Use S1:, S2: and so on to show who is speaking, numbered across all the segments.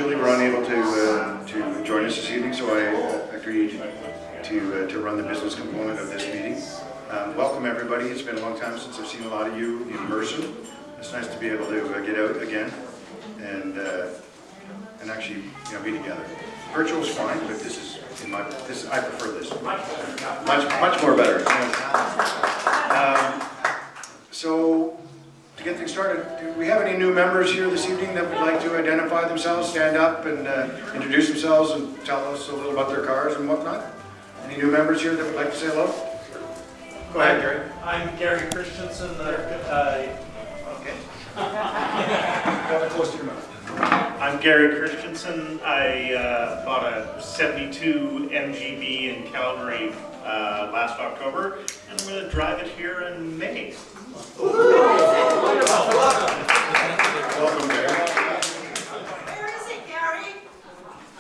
S1: Julie were unable to join us this evening, so I agreed to run the business component of this meeting. Welcome everybody. It's been a long time since I've seen a lot of you in person. It's nice to be able to get out again and actually be together. Virtual is fine, but I prefer this. Much more better. So to get things started, do we have any new members here this evening that would like to identify themselves, stand up and introduce themselves and tell us a little about their cars and whatnot? Any new members here that would like to say hello? Go ahead, Gary.
S2: I'm Gary Christensen. Okay.
S1: Have it close to your mouth.
S2: I'm Gary Christensen. I bought a 72 MGB in Calgary last October, and I'm going to drive it here in May.
S1: Welcome, Gary.
S3: Where is it, Gary?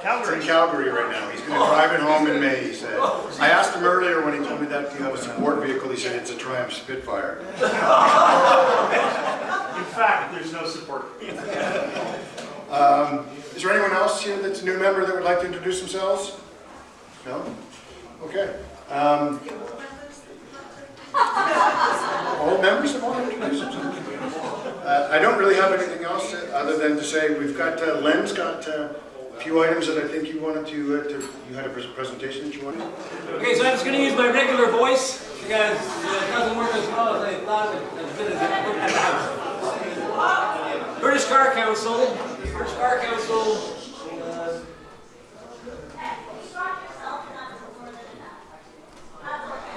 S1: He's in Calgary right now. He's going to drive it home in May, he said. I asked him earlier when he told me that he had a support vehicle, he said it's a Triumph Spitfire.
S2: In fact, there's no support.
S1: Is there anyone else here that's a new member that would like to introduce themselves? No? Okay. All members that want to introduce themselves? I don't really have anything else other than to say we've got, Len's got a few items that I think you wanted to you had a presentation that you wanted.
S4: Okay, so I'm just going to use my regular voice because it doesn't work as well as I thought as good as it would at the house. British Car Council.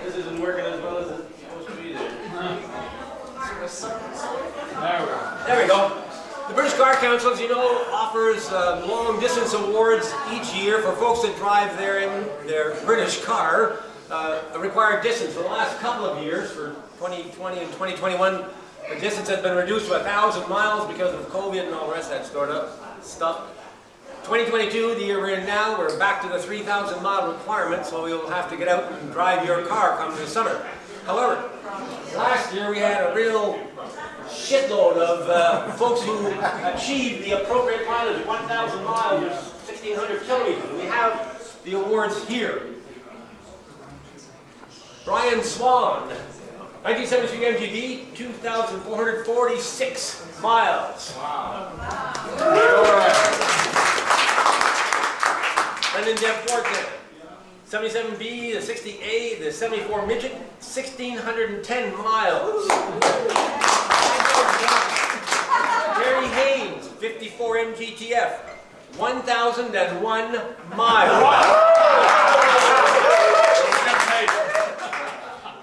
S4: This isn't working as well as it's supposed to be there. There we go. The British Car Council, as you know, offers long distance awards each year for folks that drive their British car a required distance. For the last couple of years, for 2020 and 2021, the distance has been reduced to 1,000 miles because of COVID and all the rest of that sort of stuff. 2022, the year we're in now, we're back to the 3,000 mile requirement, so you'll have to get out and drive your car come this summer. However, last year we had a real shitload of folks who achieved the appropriate mileage, 1,000 miles or 1,600 kilometers. We have the awards here. Brian Swan, 1973 MGB, 2,446 miles. Wow. Brendan Deb Forte, 77B, the 60A, the 74 Midget, 1,610 miles. Gary Haynes, 54 MGTF, 1,001 miles.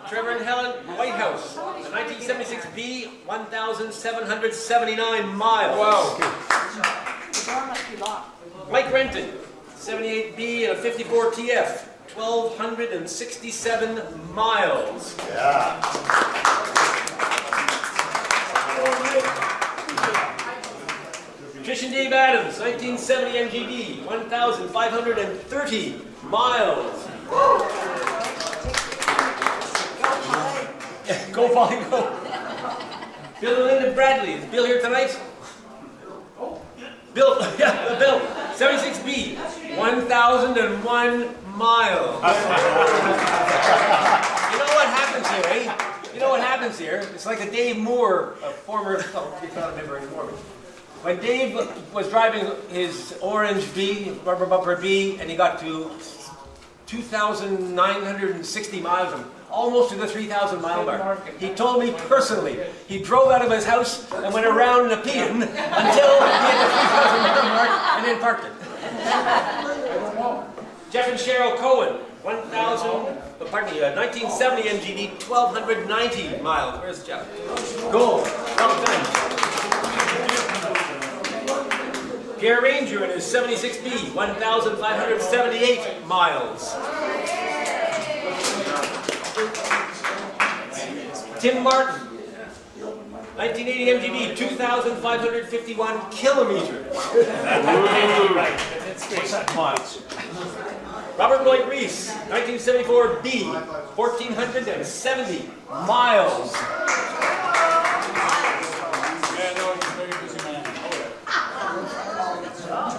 S4: Trevor and Helen Whitehouse, the 1976B, 1,779 miles. Wow. Mike Renton, 78B and a 54 TF, 1,267 miles.
S1: Yeah.
S4: Trishan Dave Adams, 1970 MGB, 1,530 miles. Go, Polly, go. Bill and Linda Bradley. Is Bill here tonight? Bill, yeah, Bill. 76B, 1,001 miles. You know what happens here, eh? You know what happens here? It's like a Dave Moore, a former, he's not a member anymore. When Dave was driving his orange B, rubber bumper B, and he got to 2,960 miles, almost to the 3,000 mile mark. He told me personally, he drove out of his house and went around Nepean until he hit the 3,000 mile mark and then parked it. Jeff and Cheryl Cohen, 1970 MGD, 1,290 miles. Where's Jeff? Go. Well done. Pierre Ranger in his 76B, 1,578 miles. Tim Martin, 1980 MGB, 2,551 kilometers.
S2: What's that miles?
S4: Robert Lloyd Reese, 1974 B, 1,470 miles.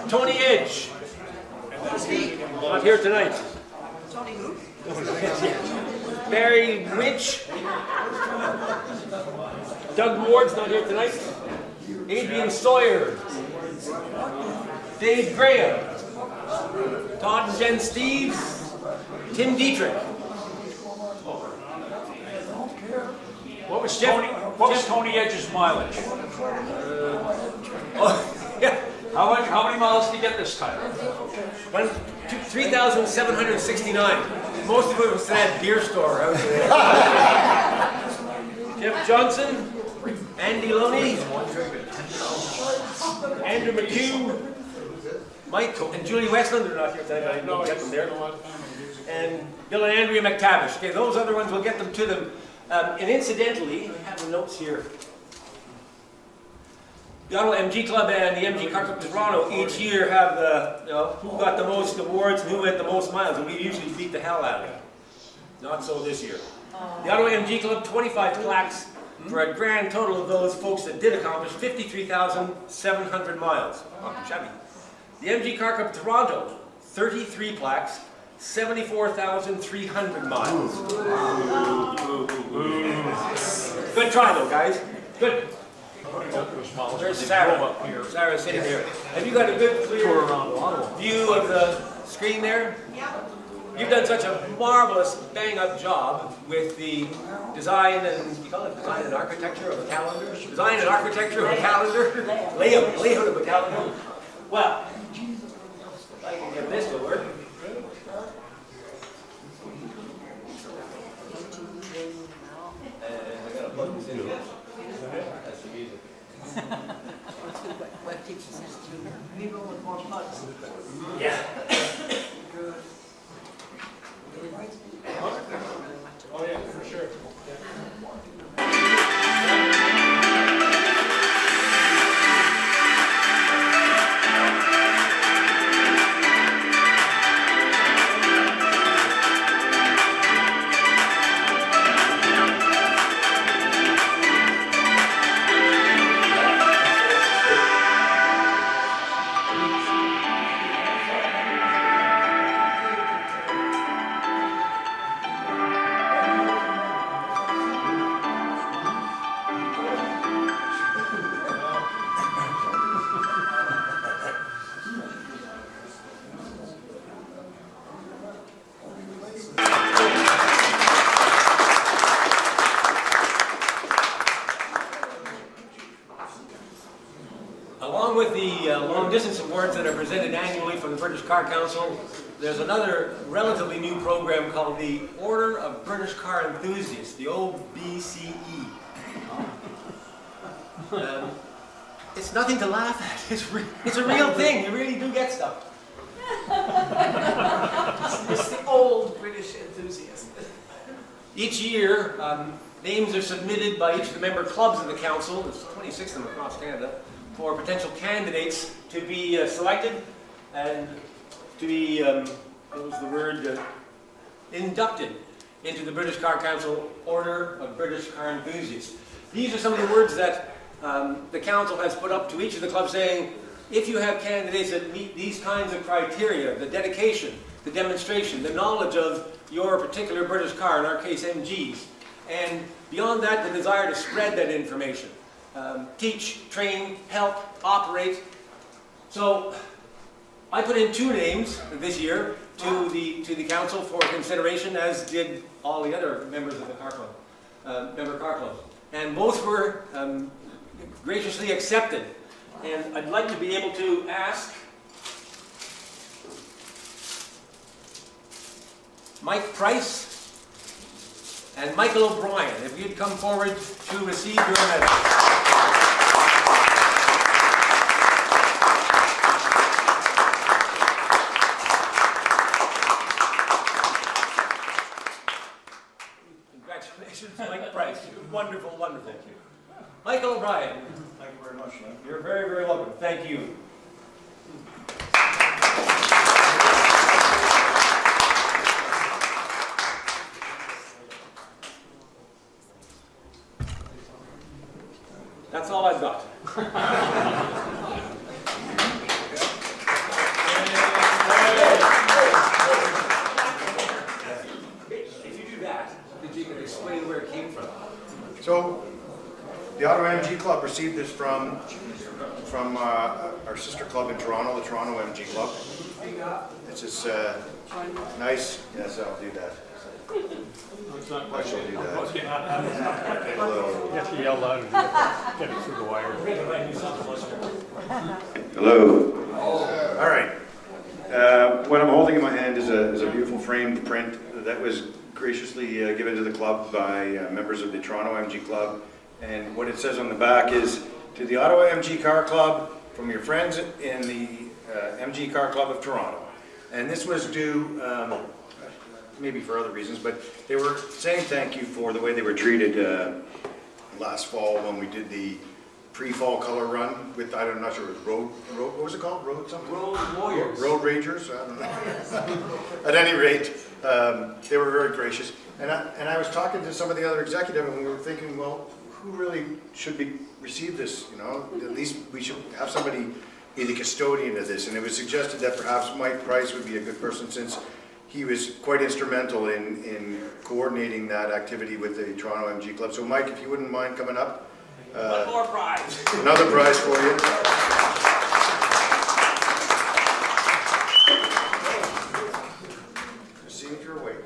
S4: Tony Not here tonight.
S3: Tony who?
S4: Barry Winch. Doug Ward's not here tonight. Adrian Sawyer. Dave Graham. Todd and Jen Steves. Tim Dietrich.
S5: What was Tony Edge's mileage?
S4: Oh, yeah.
S5: How many miles did he get this time?
S4: 3,769. Most of it was to that beer store out there. Jeff Johnson, Andy Loney, Andrew McHugh, Mike and Julie Westland are not here tonight. I know get them there. And Bill and Andrea McTavish. Okay, those other ones, we'll get them to them. And incidentally, I have the notes here. The Ottawa MG Club and the MG Car Club Toronto each year have the, who got the most awards and who went the most miles, and we usually beat the hell out of it. Not so this year. The Ottawa MG Club, 25 plaques for a grand total of those folks that did accomplish 53,700 miles. Not shabby. The MG Car Club Toronto, 33 plaques, 74,300 miles. Good try though, guys. Good. There's Sarah. Sarah's sitting there. Have you got a good, clear view of the screen there?
S3: Yeah.
S4: You've done such a marvelous, bang-up job with the design and, you call it design and architecture of a calendar? Design and architecture of a calendar? Layout of a calendar? Well, if I can get this to work. And I gotta plug this in here. That's the music.
S3: What keeps us in? We roll with more plugs.
S4: Yeah.
S5: Oh yeah, for sure.
S4: Along with the long-distance awards that are presented annually from the British Car Council, there's another relatively new program called the Order of British Car Enthusiasts, the OBCE. It's nothing to laugh at. It's a real thing. You really do get stuff.
S3: It's the old British enthusiast.
S4: Each year, names are submitted by each of the member clubs of the council, there's 26 of them across Canada, for potential candidates to be selected and to be, what was the word, inducted into the British Car Council Order of British Car Enthusiasts. These are some of the words that the council has put up to each of the clubs saying, if you have candidates that meet these kinds of criteria, the dedication, the demonstration, the knowledge of your particular British car, in our case MGs, and beyond that, the desire to spread that information, teach, train, help, operate. So I put in 2 names this year to the council for consideration, as did all the other members of the car club, member car clubs, and both were graciously accepted. And I'd like to be able to ask Mike Price and Michael O'Brien if you'd come forward to receive your medal. Congratulations, Mike Price. Wonderful, wonderful. Michael O'Brien.
S2: Thank you very much.
S4: You're very, very welcome. Thank you. That's all I've got.
S1: Club received this from our sister club in Toronto, the Toronto MG Club. It's this nice, yes, I'll do that. I shall do that. Hello.
S5: You have to yell loud and get it through the wire.
S1: Hello. All right. What I'm holding in my hand is a beautiful framed print that was graciously given to the club by members of the Toronto MG Club. And what it says on the back is, to the Ottawa MG Car Club, from your friends in the MG Car Club of Toronto. And this was due, maybe for other reasons, but they were saying thank you for the way they were treated last fall when we did the pre-fall color run with, I'm not sure, it was road, what was it called? Road something?
S4: Road Warriors.
S1: Road Rangers? I don't know. At any rate, they were very gracious. And I was talking to some of the other executives, and we were thinking, well, who really should receive this, you know? At least we should have somebody be the custodian of this. And it was suggested that perhaps Mike Price would be a good person, since he was quite instrumental in coordinating that activity with the Toronto MG Club. So Mike, if you wouldn't mind coming up.
S4: One more prize.
S1: Another prize for you. Just seeing if you're awake.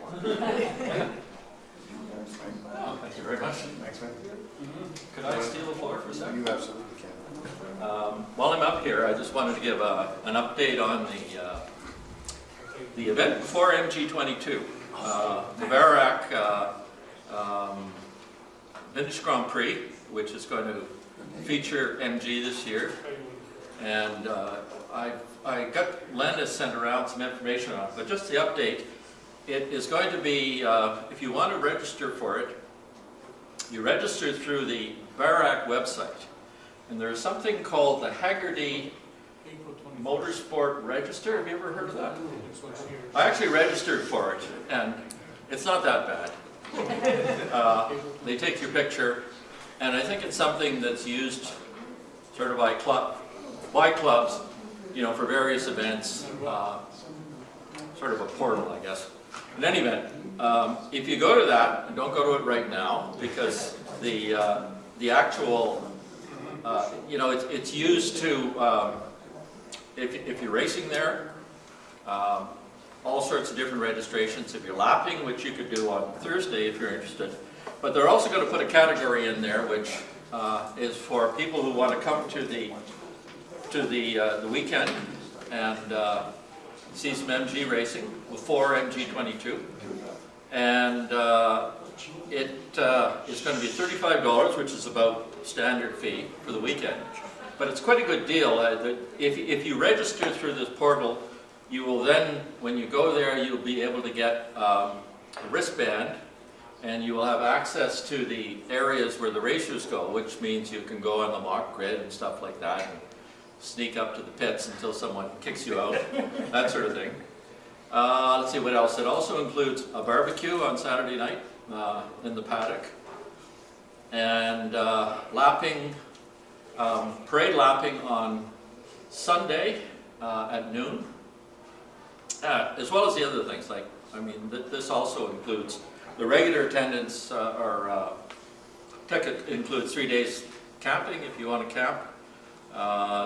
S6: Thank you very much.
S1: Thanks, man.
S6: Could I steal the floor for a second?
S1: You absolutely can.
S6: While I'm up here, I just wanted to give an update on the event before MG22. The VARAC Vintage Grand Prix, which is going to feature MG this year. And I got Len has sent around some information on it, but just the update, it is going to be, if you want to register for it, you register through the VARAC website. And there's something called the Haggerty Motorsport Register. Have you ever heard of that? I actually registered for it, and it's not that bad. They take your picture, and I think it's something that's used sort of by clubs, you know, for various events, sort of a portal, I guess. In any event, if you go to that, and don't go to it right now, because the actual, you know, it's used to, if you're racing there, all sorts of different registrations. If you're lapping, which you could do on Thursday if you're interested. But they're also going to put a category in there which is for people who want to come to the weekend and see some MG racing before MG22. And it is going to be $35, which is about standard fee for the weekend. But it's quite a good deal. If you register through this portal, you will then, when you go there, you'll be able to get a wristband, and you will have access to the areas where the racers go, which means you can go on the mock grid and stuff like that, and sneak up to the pits until someone kicks you out, that sort of thing. Let's see what else. It also includes a barbecue on Saturday night in the paddock, and lapping, parade lapping on Sunday at noon, as well as the other things. Like, I mean, this also includes the regular attendance, or ticket includes 3 days camping if you want to camp.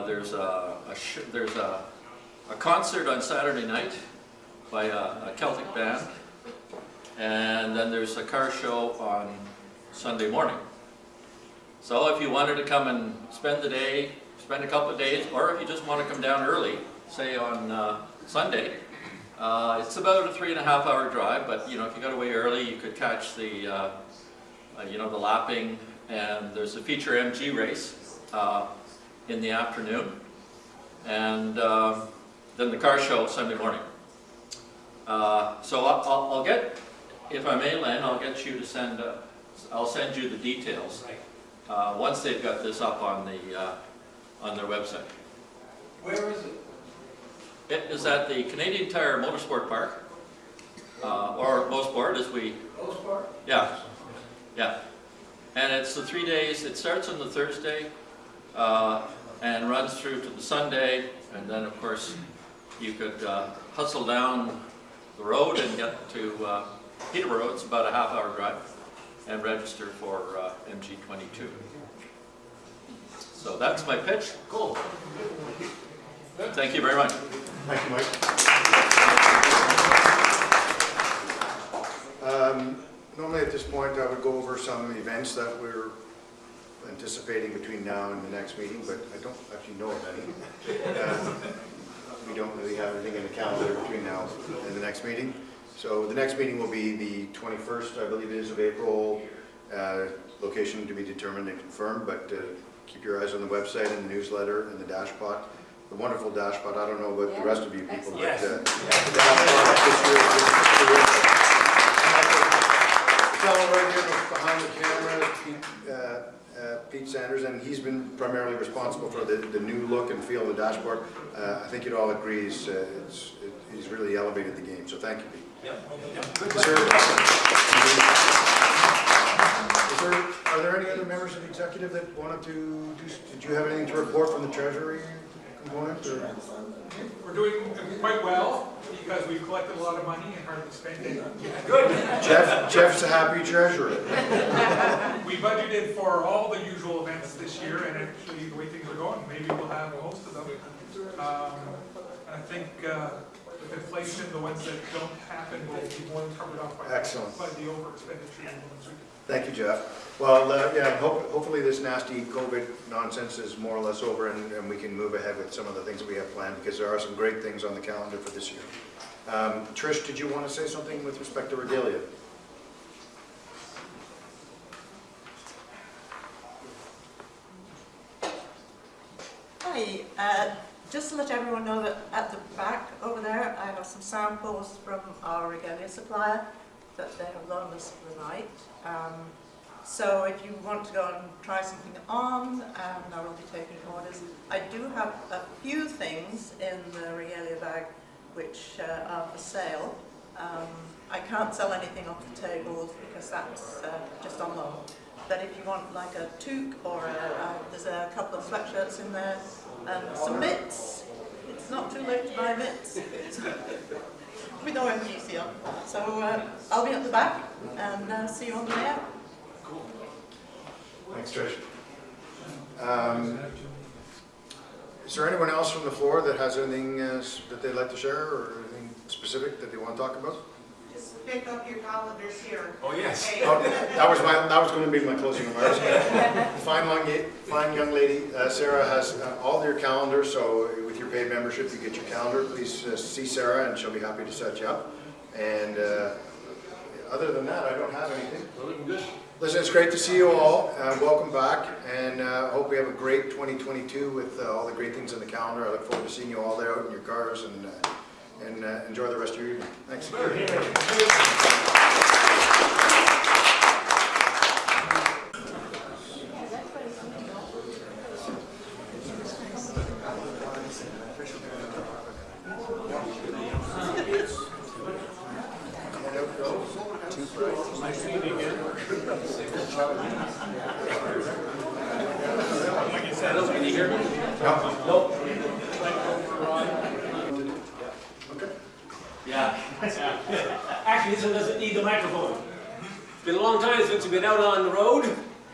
S6: There's a concert on Saturday night by a Celtic band, and then there's a car show on Sunday morning. So if you wanted to come and spend the day, spend a couple of days, or if you just want to come down early, say on Sunday, it's about a 3.5-hour drive, but you know, if you got away early, you could catch the, you know, the lapping, and there's a feature MG race in the afternoon, and then the car show Sunday morning. So I'll get, if I may, Len, I'll get you to send, I'll send you the details once they've got this up on their website.
S4: Where is it?
S6: It is at the Canadian Tire Motorsport Park, or Mosport as we...
S4: Mosport?
S6: Yeah, yeah. And it's the 3 days. It starts on the Thursday and runs through to the Sunday, and then of course you could hustle down the road and get to Peterborough. It's about a half-hour drive, and register for MG22. So that's my pitch.
S4: Cool.
S6: Thank you very much.
S1: Thank you, Mike. Normally at this point, I would go over some events that we're anticipating between now and the next meeting, but I don't actually know of any. We don't really have anything in the calendar between now and the next meeting. So the next meeting will be the 21st, I believe it is, of April. Location to be determined and confirmed, but keep your eyes on the website and the newsletter and the dashpot. The wonderful dashpot. I don't know about the rest of you people, but
S4: Yes.
S1: the dashpot this year is terrific. The fellow right here behind the camera, Pete Sanders, and he's been primarily responsible for the new look and feel of the dashboard. I think you'd all agree he's really elevated the game, so thank you, Pete. Are there any other members of the executive that wanted to did you have anything to report from the treasury component? Or?
S7: We're doing quite well because we've collected a lot of money and hardly spent it.
S4: Good.
S1: Jeff's a happy treasurer.
S7: We budgeted for all the usual events this year, and actually the way things are going, maybe we'll have most of them. I think with inflation, the ones that don't happen will be more than covered up by
S1: Excellent.
S7: by the over expenditure.
S1: Thank you, Jeff. Well, yeah, hopefully this nasty COVID nonsense is more or less over, and we can move ahead with some of the things that we have planned, because there are some great things on the calendar for this year. Trish, did you want to say something with respect to regalia?
S8: Hi, just to let everyone know that at the back over there, I have some samples from our regalia supplier that they have loaned us for the night. So if you want to go and try something on, I will be taking orders. I do have a few things in the regalia bag which are for sale. I can't sell anything off the tables because that's just on loan. But if you want like a toque or there's a couple of sweatshirts in there and some mitts. It's not too late to buy mitts. With OMGC on. So I'll be at the back and see you on the way out.
S1: Cool. Thanks, Trish. Is there anyone else from the floor that has anything that they'd like to share or anything specific that they want to talk about?
S3: Just pick up your calendars here.
S4: Oh, yes.
S3: Okay.
S1: Oh, that was going to be my closing remarks. Fine young lady, Sarah has all your calendars, so with your paid membership you get your calendar. Please see Sarah and she'll be happy to set you up. And other than that, I don't have anything. Listen, it's great to see you all. Welcome back, and I hope we have a great 2022 with all the great things on the calendar. I look forward to seeing you all there out in your cars, and enjoy the rest of your evening. Thanks.
S4: Can you hear me?
S1: No.
S4: Nope.
S1: Okay.
S4: Yeah. Actually, this one doesn't need the microphone. It's been a long time since we've been out on the road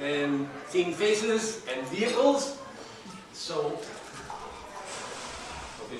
S4: and seeing faces and vehicles. So, okay,